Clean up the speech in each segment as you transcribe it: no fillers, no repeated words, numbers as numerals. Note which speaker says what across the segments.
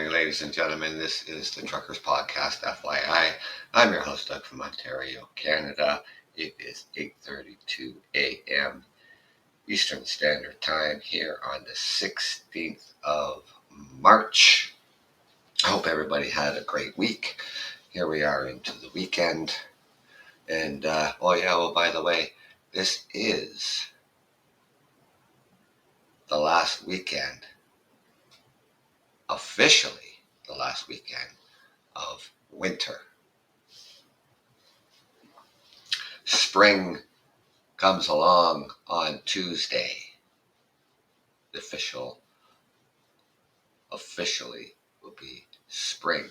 Speaker 1: morning, ladies and gentlemen. This is the Truckers Podcast, FYI. I'm your host, Doug from Ontario, Canada. It is 8:32 a.m. Eastern Standard Time here on the 16th of March. I hope everybody had a great week. Here we are into the weekend. And, by the way, this is the last weekend, officially the last weekend of winter. Spring comes along on Tuesday. The officially will be spring.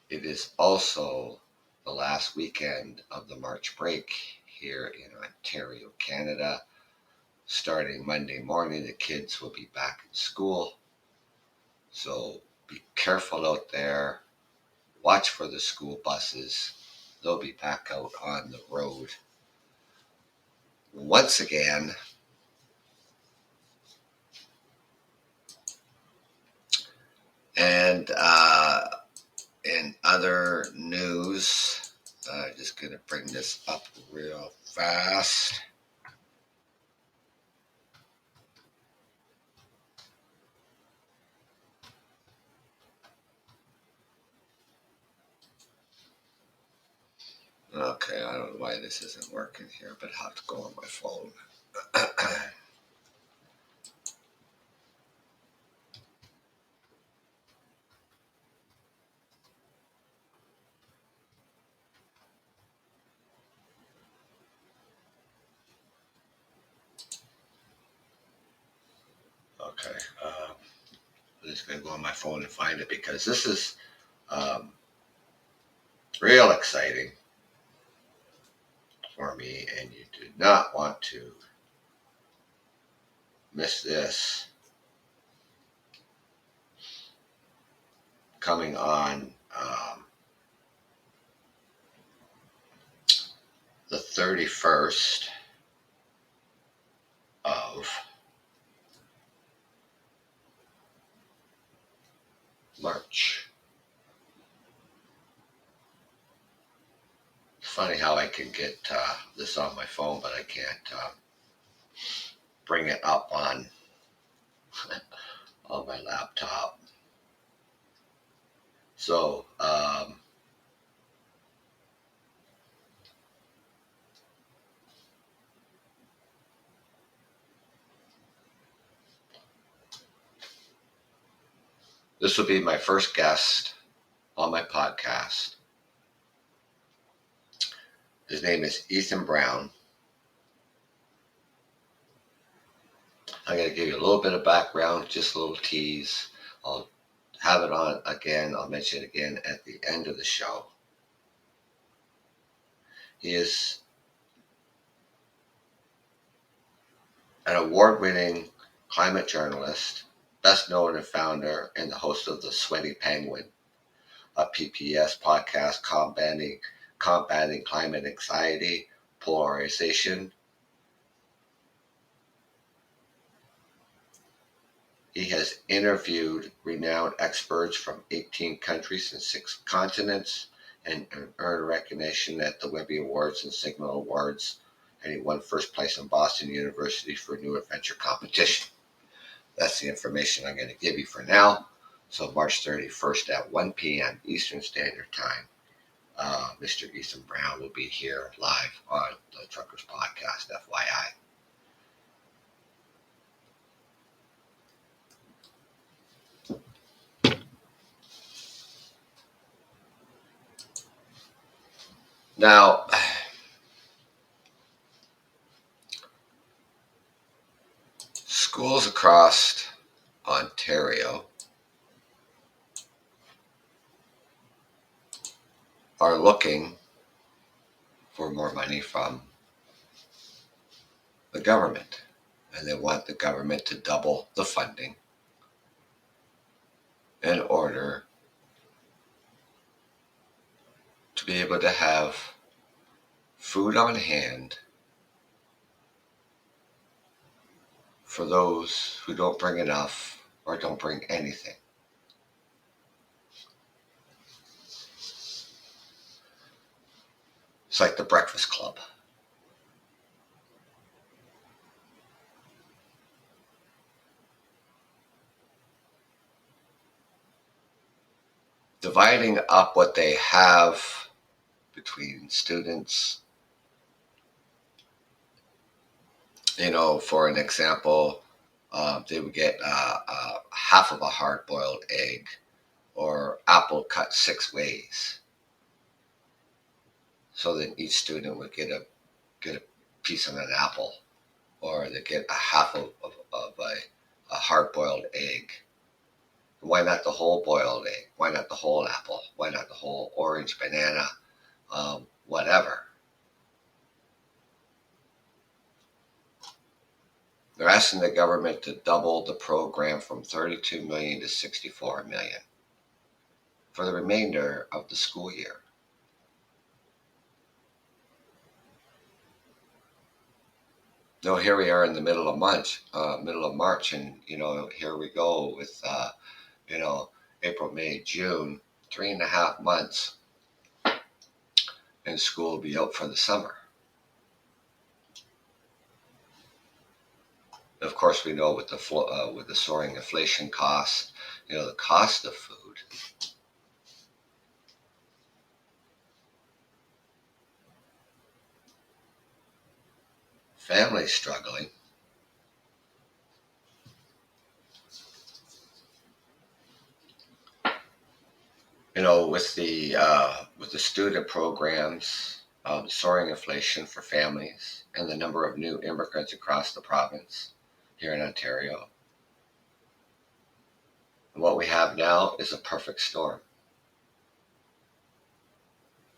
Speaker 1: It is also the last weekend of the March break here in Ontario, Canada. Starting Monday morning, the kids will be back in school. So be careful out there. Watch for the school buses. They'll be back out on the road once again. And in other news, I'm just going to bring this up real fast. Okay, I don't know why this isn't working here, but I have to go on my phone. Okay, I'm just going to go on my phone and find it because this is real exciting for me, and you do not want to miss this. Coming on the 31st of March. It's funny how I can get this on my phone, but I can't bring it up on my laptop. So, this will be my first guest on my podcast. His name is Ethan Brown. I'm going to give you a little bit of background, just a little tease. I'll have it on again. I'll mention it again at the end of the show. He is an award-winning climate journalist, best known and founder and the host of The Sweaty Penguin, a PPS podcast combating climate anxiety, polarization. He has interviewed renowned experts from 18 countries and 6 continents and earned recognition at the Webby Awards and Signal Awards, and he won first place in Boston University for New Adventure competition. That's the information I'm going to give you for now. So March 31st at 1 p.m. Eastern Standard Time, Mr. Ethan Brown will be here live on the Truckers Podcast, FYI. Now, schools across Ontario are looking for more money from the government, and they want the government to double the funding in order to be able to have food on hand for those who don't bring enough or don't bring anything. It's like the Breakfast Club. Dividing up what they have between students. For an example, they would get half of a hard boiled egg or apple cut 6 ways. So then each student would get a piece of an apple, or they get a half of a hard boiled egg. Why not the whole boiled egg? Why not the whole apple? Why not the whole orange, banana, whatever? They're asking the government to double the program from 32 million to 64 million for the remainder of the school year. Here we are in the middle of March, and here we go with April, May, June, 3.5 months, and school will be out for the summer. Of course, we know with the soaring inflation costs, the cost of food. Families struggling. With the student programs, soaring inflation for families, and the number of new immigrants across the province here in Ontario. And what we have now is a perfect storm.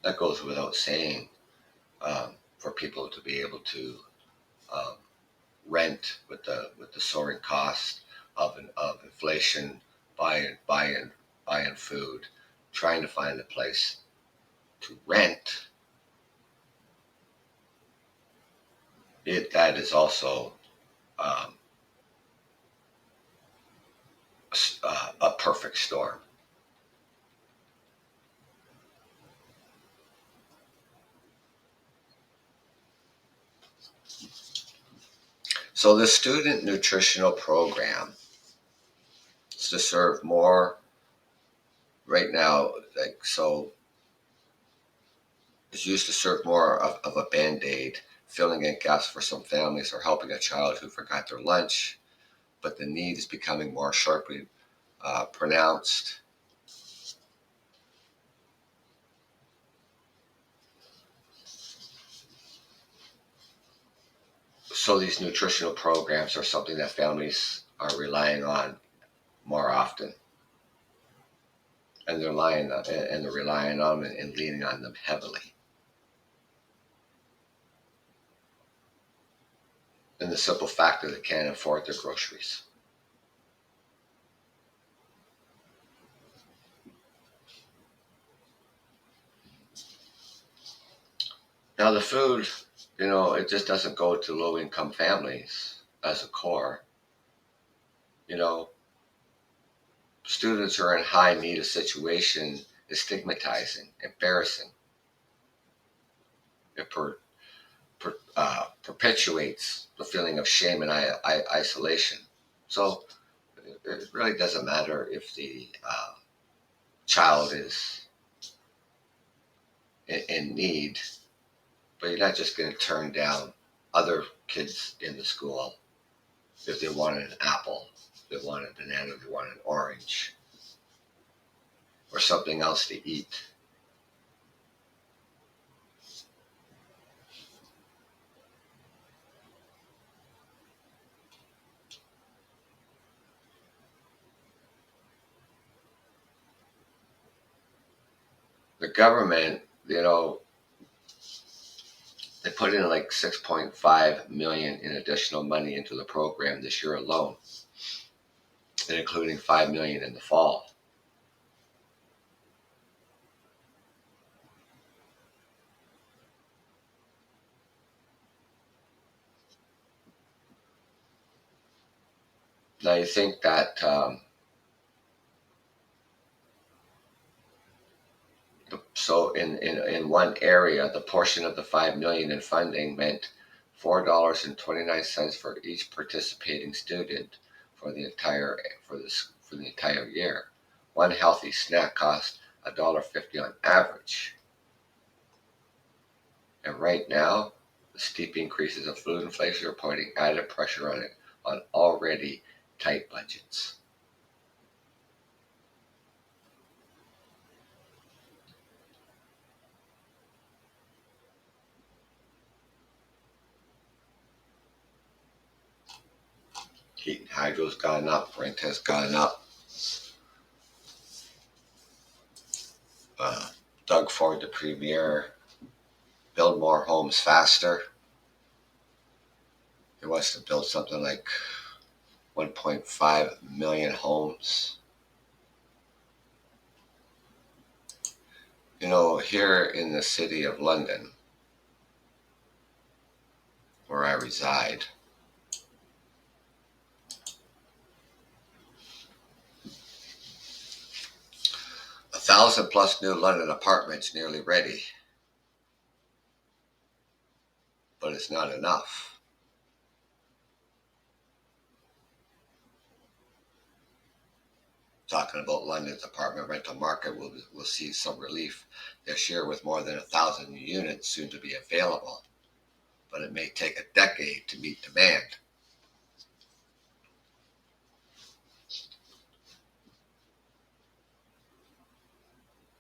Speaker 1: That goes without saying, for people to be able to um, rent with the soaring cost of inflation, buying food, trying to find a place to rent. That is also um, a perfect storm. So the student nutritional program is to serve more right now. It's used to serve more of a band-aid, filling in gaps for some families or helping a child who forgot their lunch, but the need is becoming more sharply pronounced. So these nutritional programs are something that families are relying on more often, and they're relying on them and leaning on them heavily. And the simple fact that they can't afford their groceries. Now the food, it just doesn't go to low income families as a core. You know, Students who are in high need of situation is stigmatizing, embarrassing. It perpetuates the feeling of shame and isolation. So it really doesn't matter if the child is in need, but you're not just going to turn down other kids in the school if they wanted an apple, if they wanted a banana, if they wanted an orange, or something else to eat. The government, they put in like 6.5 million in additional money into the program this year alone, and including 5 million in the fall. Now you think that So in one area, the portion of the 5 million in funding meant $4.29 for each participating student for the entire year. One healthy snack cost $1.50 on average. And right now, the steep increases of food inflation are putting added pressure on already tight budgets. Heat and hydro's gone up, rent has gone up. Doug Ford, the premier, build more homes faster. He wants to build something like 1.5 million homes. Here in the city of London, where I reside, a 1,000+ new London apartments nearly ready, but it's not enough. Talking about London's apartment rental market, will see some relief this year with more than 1,000 units soon to be available, but it may take a decade to meet demand.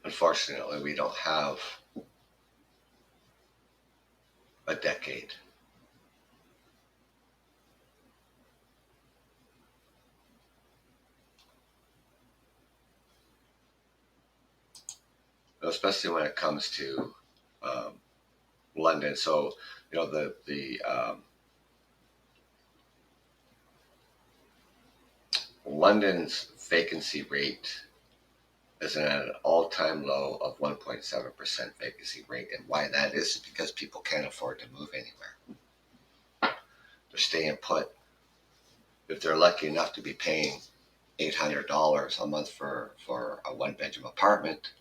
Speaker 1: Unfortunately, we don't have a decade. Especially when it comes to um, London. So, the London's vacancy rate is at an all-time low of 1.7% vacancy rate, and why that is because people can't afford to move anywhere. They're staying put. If they're lucky enough to be paying $800 a month for a one-bedroom apartment,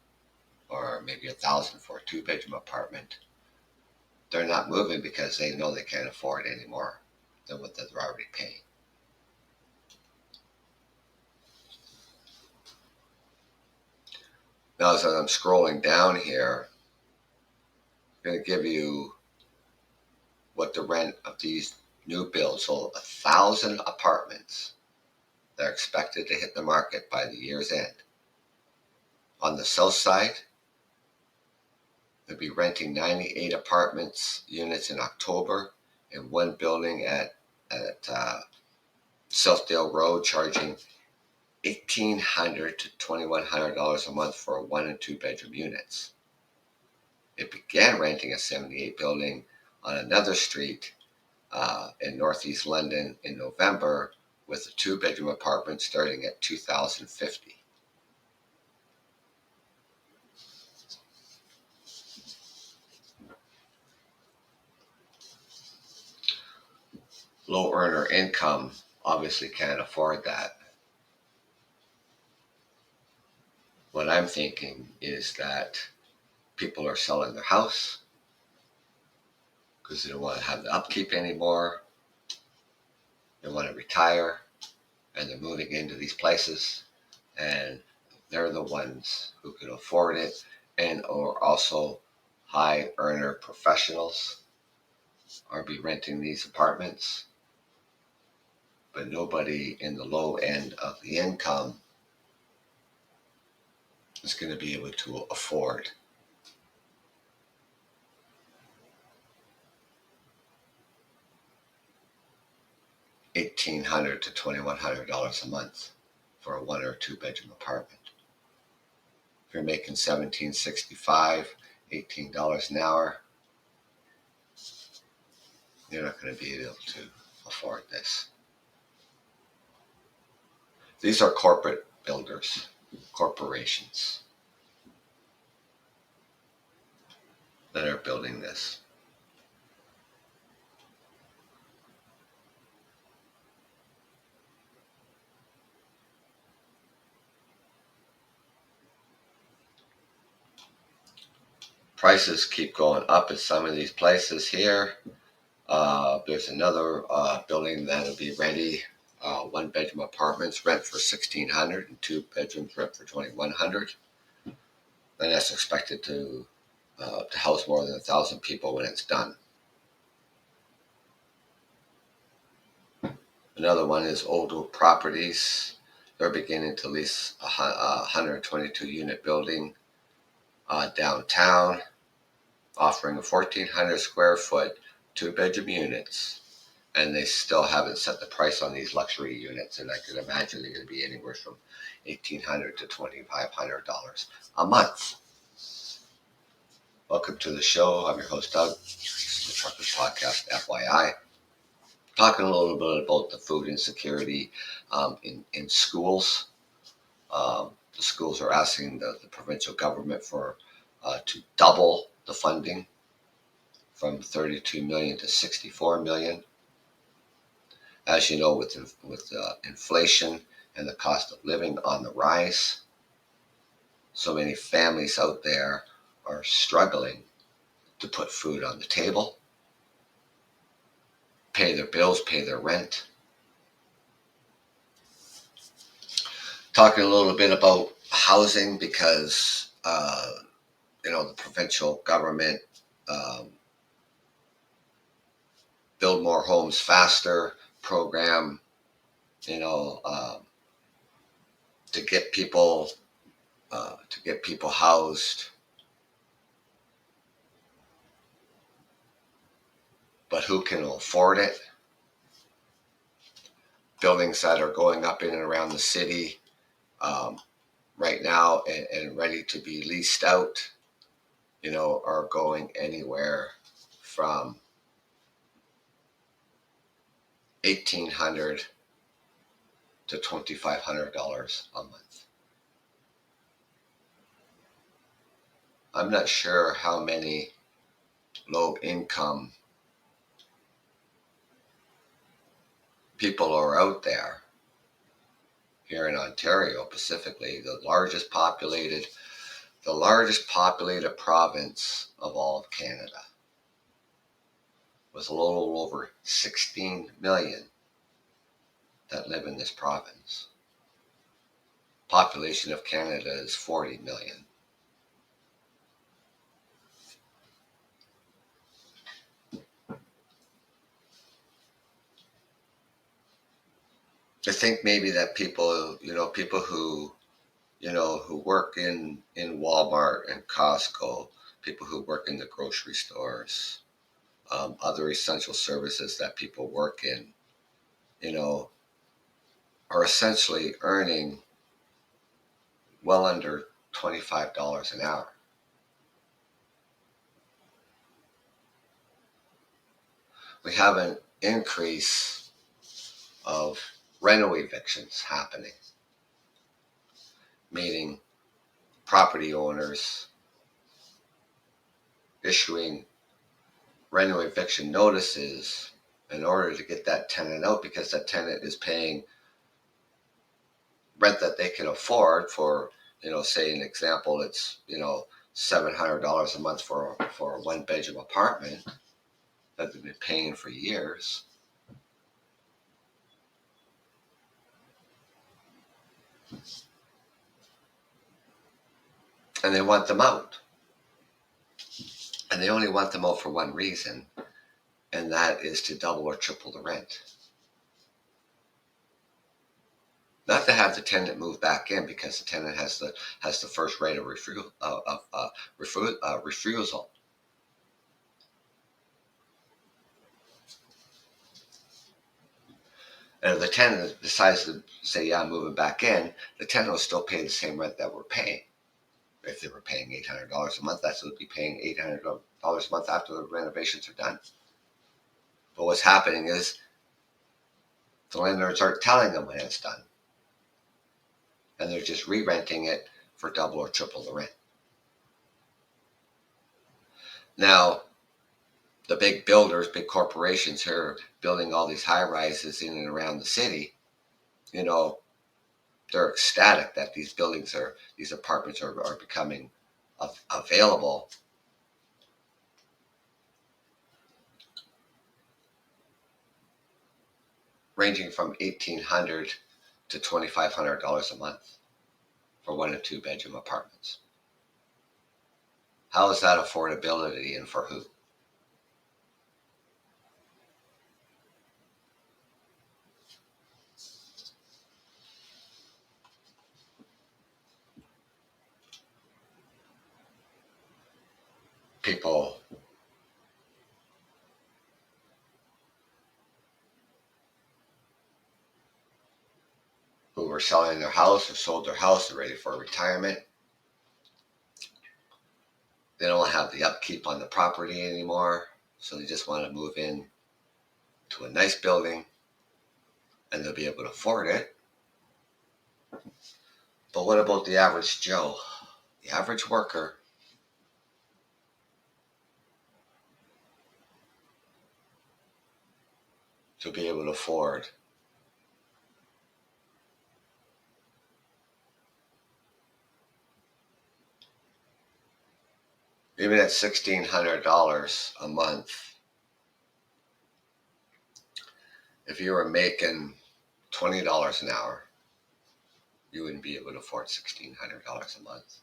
Speaker 1: or maybe $1,000 for a two-bedroom apartment, they're not moving because they know they can't afford any more than what they're already paying. Now, as I'm scrolling down here, I'm going to give you what the rent of these new builds, so 1,000 apartments that are expected to hit the market by the year's end. On the south side, they'll be renting 98 apartments units in October, and one building at Southdale Road charging $1,800 to $2,100 a month for 1 and 2 bedroom units. It began renting a 78 building on another street in northeast London in November, with a 2-bedroom apartment starting at $2,050. Low earner income obviously can't afford that. What I'm thinking is that people are selling their house because they don't want to have the upkeep anymore. They want to retire, and they're moving into these places, and they're the ones who can afford it, and or also high earner professionals are be renting these apartments, but nobody in the low end of the income is going to be able to afford $1,800 to $2,100 a month for a 1 or 2 bedroom apartment. If you're making $17.65, $18 an hour, you're not going to be able to afford this. These are corporate builders, corporations that are building this. Prices keep going up in some of these places here. There's another building that'll be ready. One bedroom apartments rent for $1,600 and two bedrooms rent for $2,100. And that's expected to house more than 1,000 people when it's done. Another one is Old Oak Properties. They're beginning to lease a 122 unit building downtown, offering a 1,400 square foot, two bedroom units. And they still haven't set the price on these luxury units. And I could imagine they're going to be anywhere from $1,800 to $2,500 a month. Welcome to the show. I'm your host, Doug. This is the Truckers Podcast, FYI. Talking a little bit about the food insecurity in schools. The schools are asking the provincial government to double the funding from $32 million to $64 million. As you know, with inflation and the cost of living on the rise, so many families out there are struggling to put food on the table, pay their bills, pay their rent. Talking a little bit about housing because, the provincial government build more homes faster program, to get people housed. But who can afford it? Buildings that are going up in and around the city right now and ready to be leased out, are going anywhere from $1,800 to $2,500 a month. I'm not sure how many low-income people are out there here in Ontario, specifically the largest populated province of all of Canada, with a little over 16 million that live in this province. Population of Canada is 40 million. I think maybe that people who work in Walmart and Costco, people who work in the grocery stores, other essential services that people work in, are essentially earning well under $25 an hour. We have an increase of rental evictions happening, meaning property owners issuing rental eviction notices in order to get that tenant out, because that tenant is paying rent that they can afford for, say an example, it's, $700 a month for a one bedroom apartment that they've been paying for years. And they want them out. And they only want them out for one reason, and that is to double or triple the rent. Not to have the tenant move back in, because the tenant has the first right of refusal. And if the tenant decides to say, yeah, I'm moving back in, the tenant will still pay the same rent that we're paying. If they were paying $800 a month, that's what they'll be paying $800 a month after the renovations are done. But what's happening is the landlords aren't telling them when it's done. And they're just re-renting it for double or triple the rent. Now, the big builders, big corporations who are building all these high-rises in and around the city, they're ecstatic that these apartments are becoming available ranging from $1,800 to $2,500 a month for 1 and 2 bedroom apartments. How is that affordability, and for who? People who were selling their house or sold their house, they're ready for retirement. They don't have the upkeep on the property anymore, so they just want to move in to a nice building and they'll be able to afford it. But what about the average Joe, the average worker? To be able to afford even at $1,600 a month, if you were making $20 an hour, you wouldn't be able to afford $1,600 a month.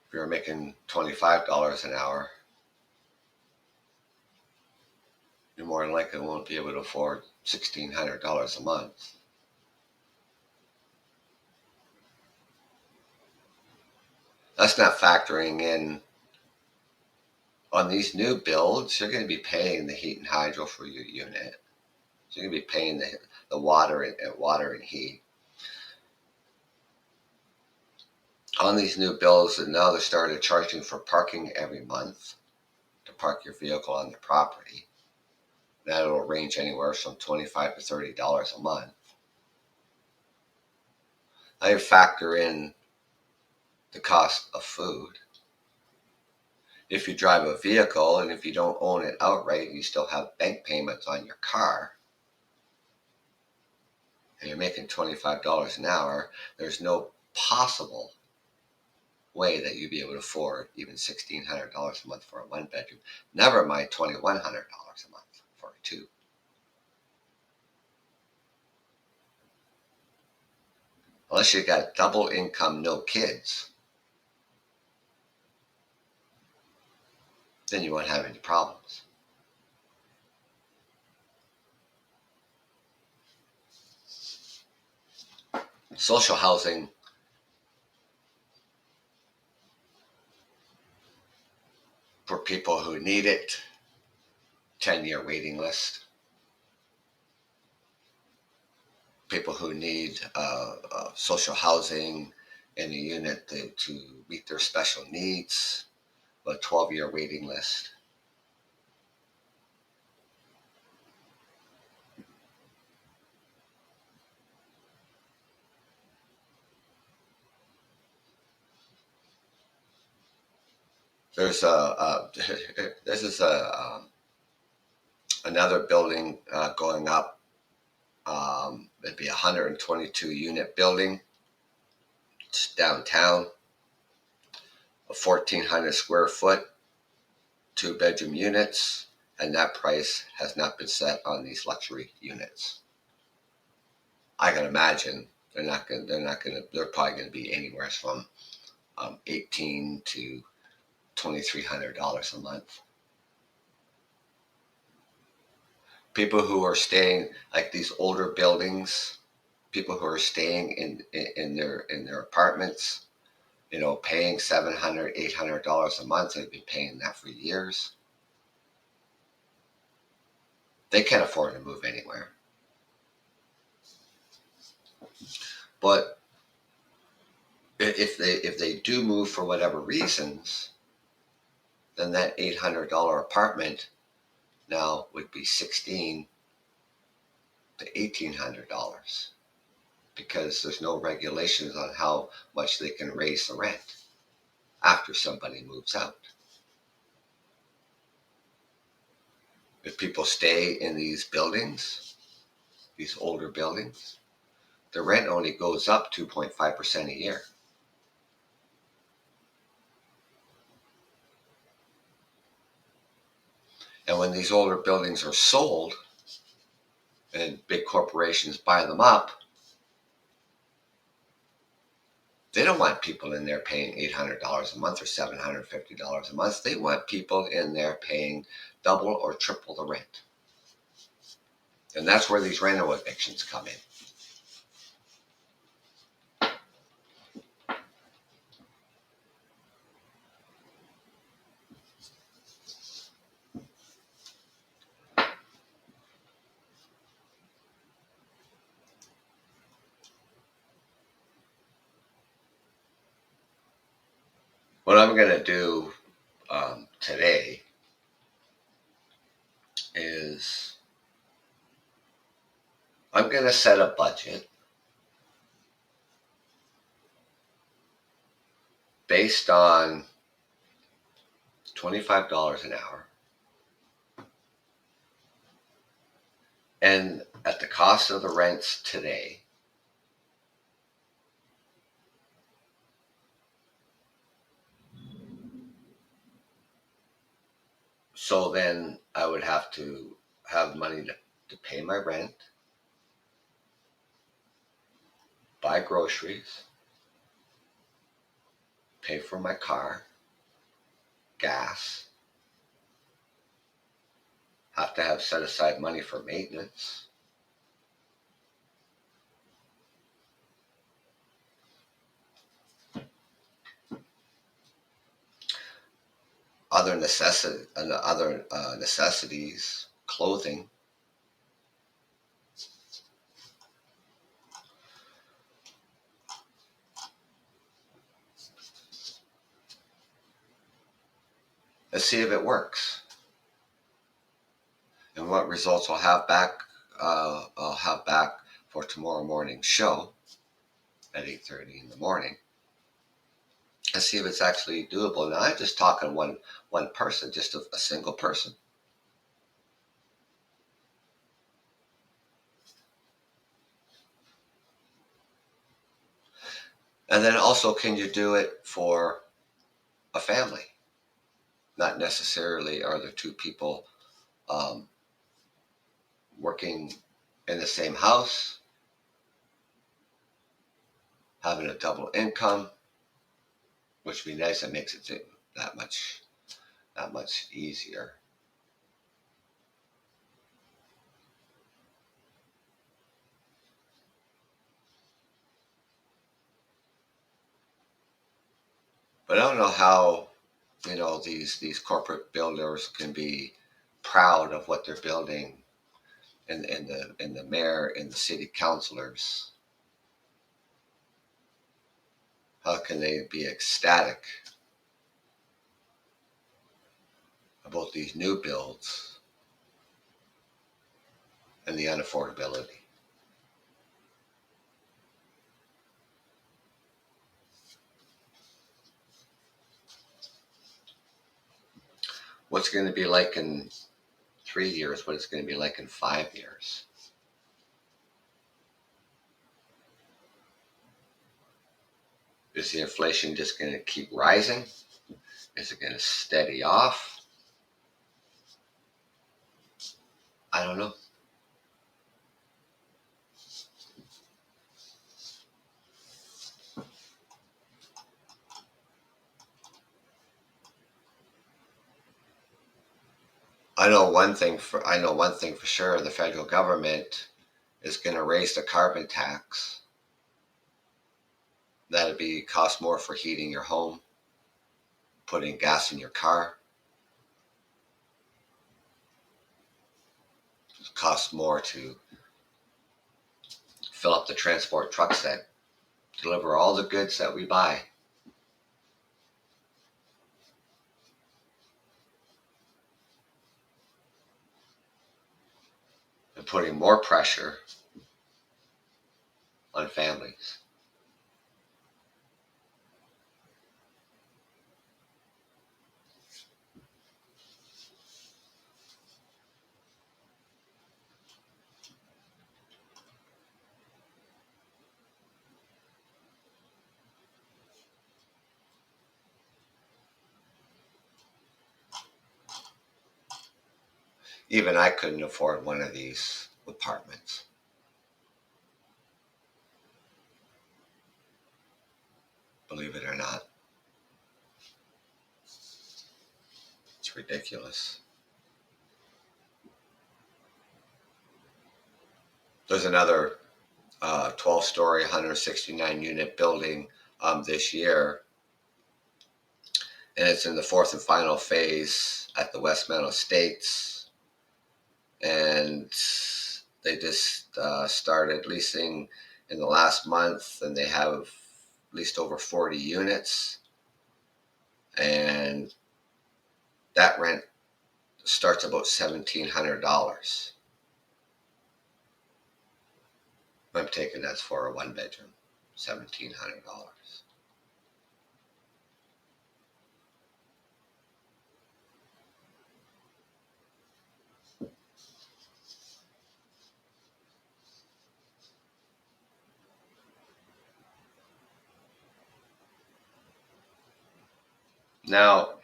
Speaker 1: If you were making $25 an hour, you more than likely won't be able to afford $1,600 a month. That's not factoring in on these new builds. You're going to be paying the heat and hydro for your unit. So you're going to be paying the water and heat. On these new builds, and now they started charging for parking every month to park your vehicle on the property. That'll range anywhere from $25 to $30 a month. Now you factor in the cost of food. If you drive a vehicle and if you don't own it outright, you still have bank payments on your car, and you're making $25 an hour, there's no possible way that you'd be able to afford even $1,600 a month for a 1 bedroom. Never mind $2,100 a month for a 2. Unless you got double income, no kids, then you won't have any problems. Social housing for people who need it, 10-year waiting list. People who need social housing in a unit to meet their special needs, a 12-year waiting list. There's this is another building going up. It'd be a 122 unit building. It's downtown, a 1,400 square foot, 2 bedroom units, and that price has not been set on these luxury units. I can imagine they're probably going to be anywhere from $1,800 to $2,300 a month. People who are staying like these older buildings, people who are staying in their apartments, paying $700, $800 a month, they've been paying that for years. They can't afford to move anywhere. But if they do move for whatever reasons, then that $800 apartment now would be $1,600 to $1,800 because there's no regulations on how much they can raise the rent after somebody moves out. If people stay in these buildings, these older buildings, the rent only goes up 2.5% a year. And when these older buildings are sold and big corporations buy them up, they don't want people in there paying $800 a month or $750 a month. They want people in there paying double or triple the rent. And that's where these rental evictions come in. What I'm going to do today is I'm going to set a budget based on $25 an hour and at the cost of the rents today. So then I would have to have money to pay my rent, buy groceries, pay for my car, gas, have to have set aside money for maintenance. Other necessities, clothing. Let's see if it works and what results I'll have back. I'll have back for tomorrow morning's show at 8:30 in the morning. And see if it's actually doable. Now I'm just talking one person, just a single person. And then also, can you do it for a family? Not necessarily are there two people um, working in the same house, having a double income, which would be nice. It makes it that much easier. But I don't know how these corporate builders can be proud of what they're building, and the mayor and the city councilors. How can they be ecstatic about these new builds and the unaffordability? What's it going to be like in 3 years? What it's going to be like in 5 years? Is the inflation just going to keep rising? Is it going to steady off? I don't know. I know one thing for sure. The federal government is going to raise the carbon tax. That'd be cost more for heating your home, putting gas in your car. It costs more to fill up the transport trucks that deliver all the goods that we buy. And putting more pressure on families. Even I couldn't afford one of these apartments. Believe it or not, it's ridiculous. There's another 12-story, 169-unit building this year, and it's in the fourth and final phase at the Westmount Estates. And they just started leasing in the last month, and they have leased over 40 units. And that rent starts about $1,700. I'm taking that's for a one bedroom, $1,700. Now,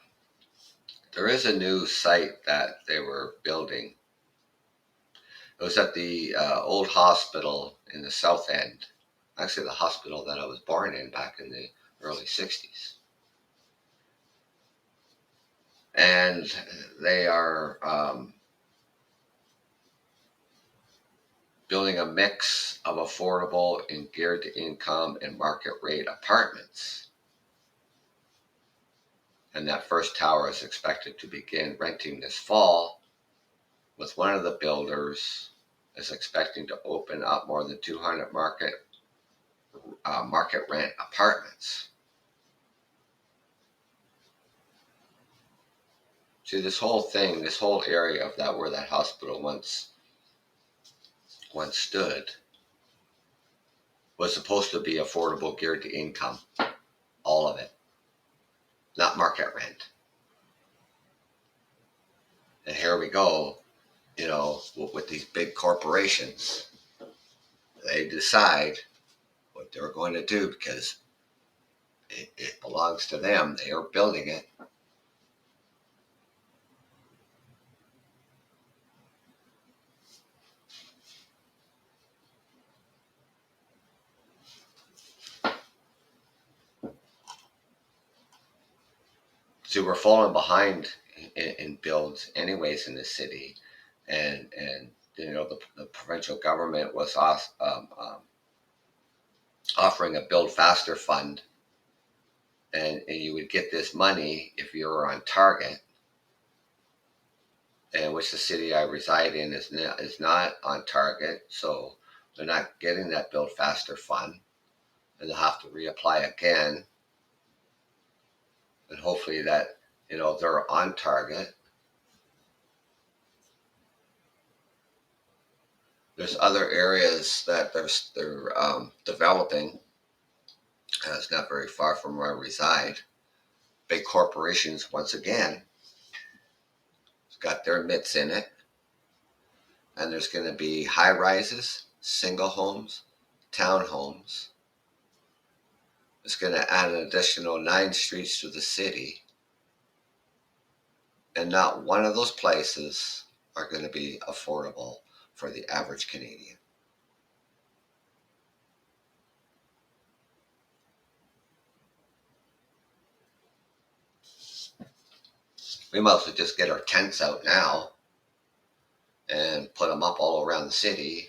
Speaker 1: there is a new site that they were building. It was at the old hospital in the South End. Actually, the hospital that I was born in back in the early 60s. And they are building a mix of affordable and geared to income and market rate apartments. And that first tower is expected to begin renting this fall, with one of the builders is expecting to open up more than 200 market rent apartments. See, this whole thing, this whole area of that where that hospital once stood, was supposed to be affordable, geared to income, all of it, not market rent. And here we go, with these big corporations. They decide what they're going to do because it belongs to them. They are building it. So we're falling behind in builds anyways in the city, and the provincial government was offering a build faster fund, and you would get this money if you were on target, and which the city I reside in is not on target, so they're not getting that build faster fund, and they'll have to reapply again, and hopefully that they're on target. There's other areas that they're developing. It's not very far from where I reside. Big corporations, once again, got their mitts in it. And there's going to be high rises, single homes, townhomes. It's going to add an additional 9 streets to the city. And not one of those places are going to be affordable for the average Canadian. We might as well just get our tents out now and put them up all around the city,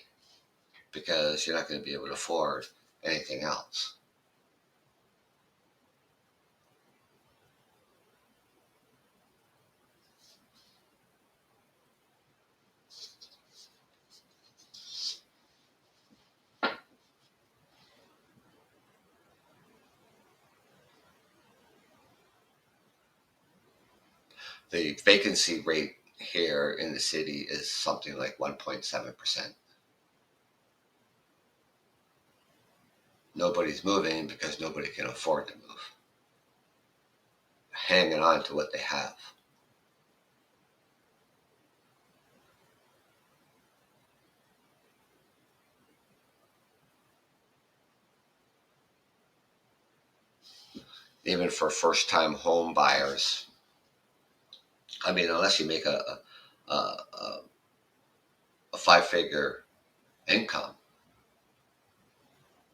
Speaker 1: because you're not going to be able to afford anything else. The vacancy rate here in the city is something like 1.7%. Nobody's moving because nobody can afford to move. Hanging on to what they have. Even for first-time home buyers, I mean, unless you make a a 5-figure income,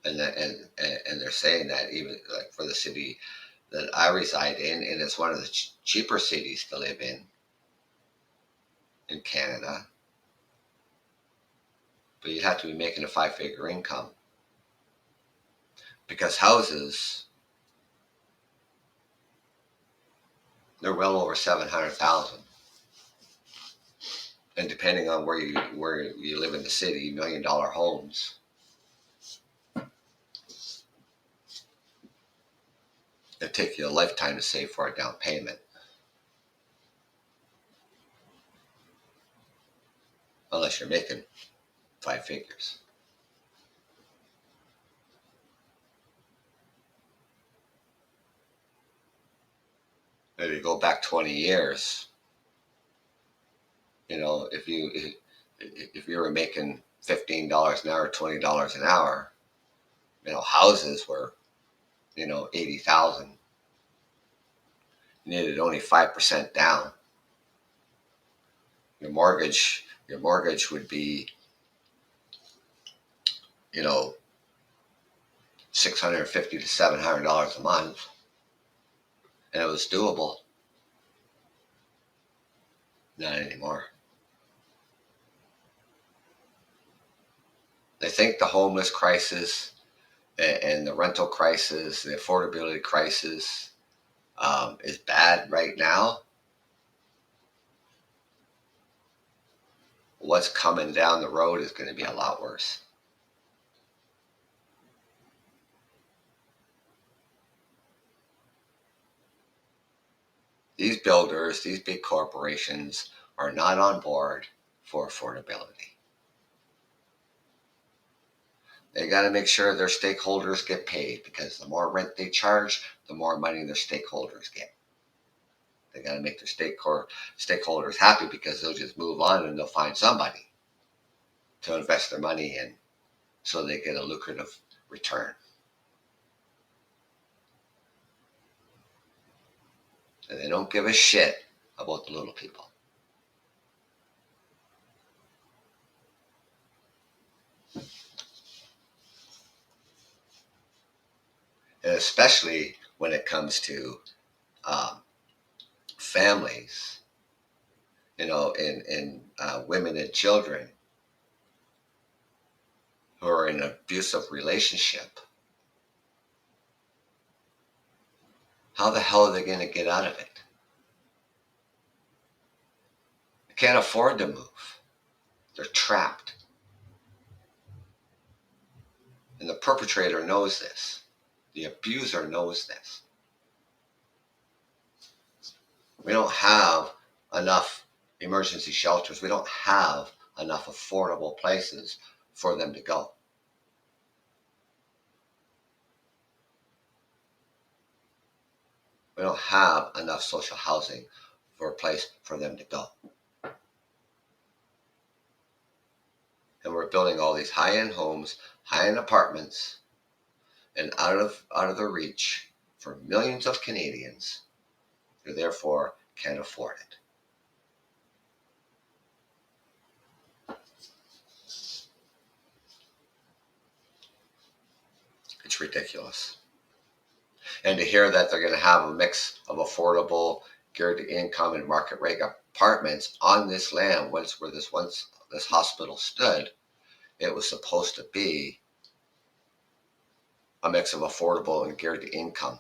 Speaker 1: and they're saying that even like for the city that I reside in, and it's one of the cheaper cities to live in Canada, but you'd have to be making a 5-figure income because houses, they're well over 700,000, and depending on where you live in the city, $1 million homes. It takes you a lifetime to save for a down payment, unless you're making 5 figures. If you go back 20 years, if you were making $15 an hour, $20 an hour, houses were 80,000. You needed only 5% down. Your mortgage would be, you know, $650 to $700 a month, and it was doable. Not anymore. They think the homeless crisis and the rental crisis, the affordability crisis, is bad right now. What's coming down the road is going to be a lot worse. These builders, these big corporations are not on board for affordability. They got to make sure their stakeholders get paid, because the more rent they charge, the more money their stakeholders get. They got to make their stakeholders happy, because they'll just move on and they'll find somebody to invest their money in so they get a lucrative return. And they don't give a shit about the little people. And especially when it comes to families, and women and children who are in an abusive relationship. How the hell are they going to get out of it? They can't afford to move. They're trapped. And the perpetrator knows this. The abuser knows this. We don't have enough emergency shelters. We don't have enough affordable places for them to go. We don't have enough social housing for a place for them to go. And we're building all these high-end homes, high-end apartments, and out of the reach for millions of Canadians who therefore can't afford it. It's ridiculous. And to hear that they're going to have a mix of affordable, guaranteed income, and market rate apartments on this land, where this hospital stood, it was supposed to be a mix of affordable and guaranteed income,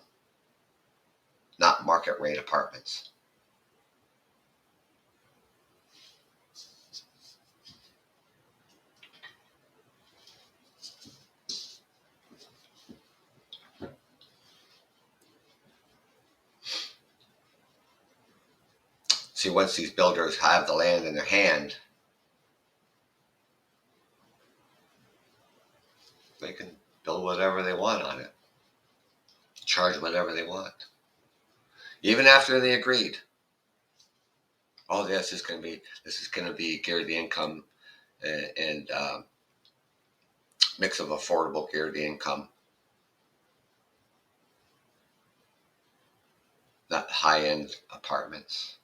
Speaker 1: not market rate apartments. See, once these builders have the land in their hand, they can build whatever they want on it, charge whatever they want. Even after they agreed, oh, this is going to be guaranteed income and mix of affordable guaranteed income, not high-end apartments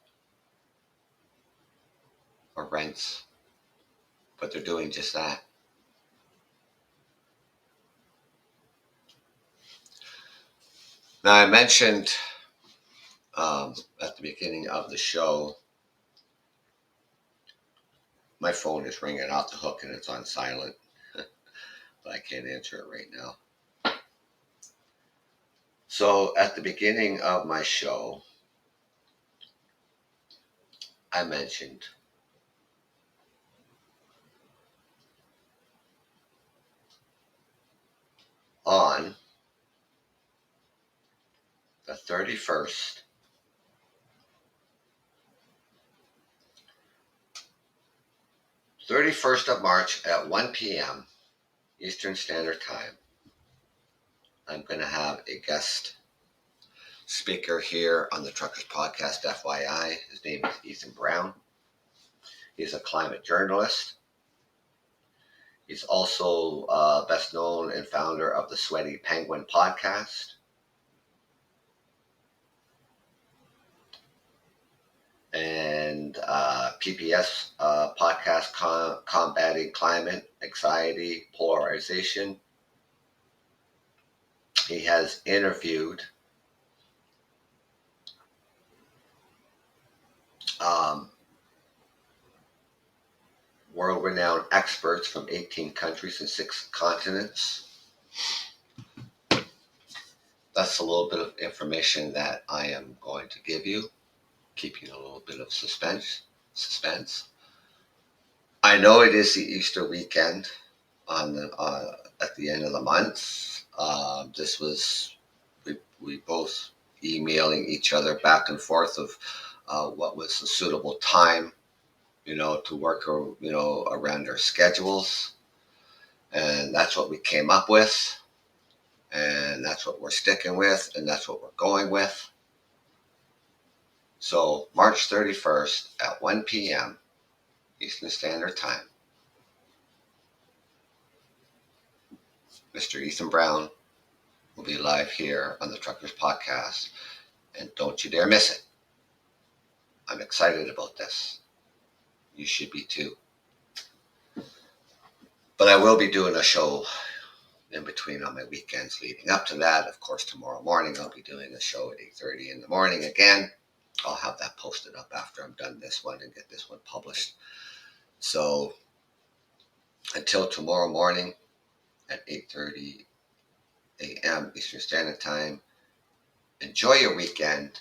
Speaker 1: or rents, but they're doing just that. Now, I mentioned at the beginning of the show, my phone is ringing off the hook and it's on silent, but I can't answer it right now. So, at the beginning of my show, I mentioned on the 31st of March at 1 p.m. Eastern Standard Time, I'm going to have a guest speaker here on the Truckers Podcast, FYI. His name is Ethan Brown. He's a climate journalist. He's also best known and founder of the Sweaty Penguin podcast. And PPS podcast, Combating Climate Anxiety Polarization. He has interviewed world-renowned experts from 18 countries and 6 continents. That's a little bit of information that I am going to give you, keeping a little bit of suspense. I know it is the Easter weekend on the at the end of the month. This was we both emailing each other back and forth of what was a suitable time, to work around our schedules, and that's what we came up with, and that's what we're sticking with, and that's what we're going with. So March 31st at 1 p.m. Eastern Standard Time, Mr. Ethan Brown will be live here on the Truckers Podcast, and don't you dare miss it. I'm excited about this. You should be too. But I will be doing a show in between on my weekends leading up to that. Of course, tomorrow morning I'll be doing a show at 8:30 in the morning again. I'll have that posted up after I'm done this one and get this one published. So until tomorrow morning at 8:30 a.m. Eastern Standard Time, enjoy your weekend.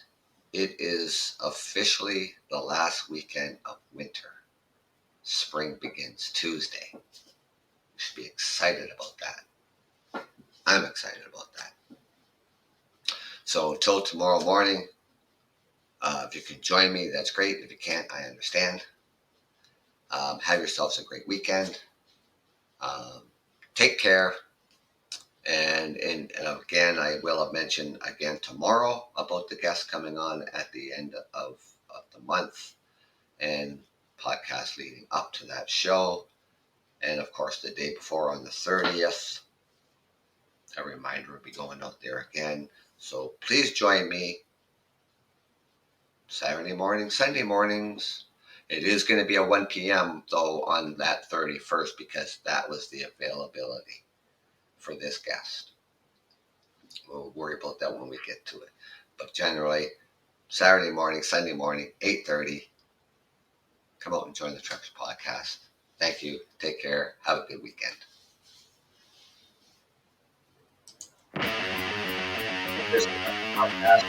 Speaker 1: It is officially the last weekend of winter. Spring begins Tuesday. You should be excited about that. I'm excited about that. So until tomorrow morning, if you can join me, that's great. If you can't, I understand. Have yourselves a great weekend. Take care. And again, I will mention again tomorrow about the guest coming on at the end of the month and podcast leading up to that show. And of course, the day before on the 30th, a reminder will be going out there again. So please join me Saturday morning, Sunday mornings. It is going to be a 1 p.m. though on that 31st because that was the availability for this guest. We'll worry about that when we get to it. But generally, Saturday morning, Sunday morning, 8:30. Come out and join the Truckers Podcast. Thank you. Take care. Have a good weekend. This podcast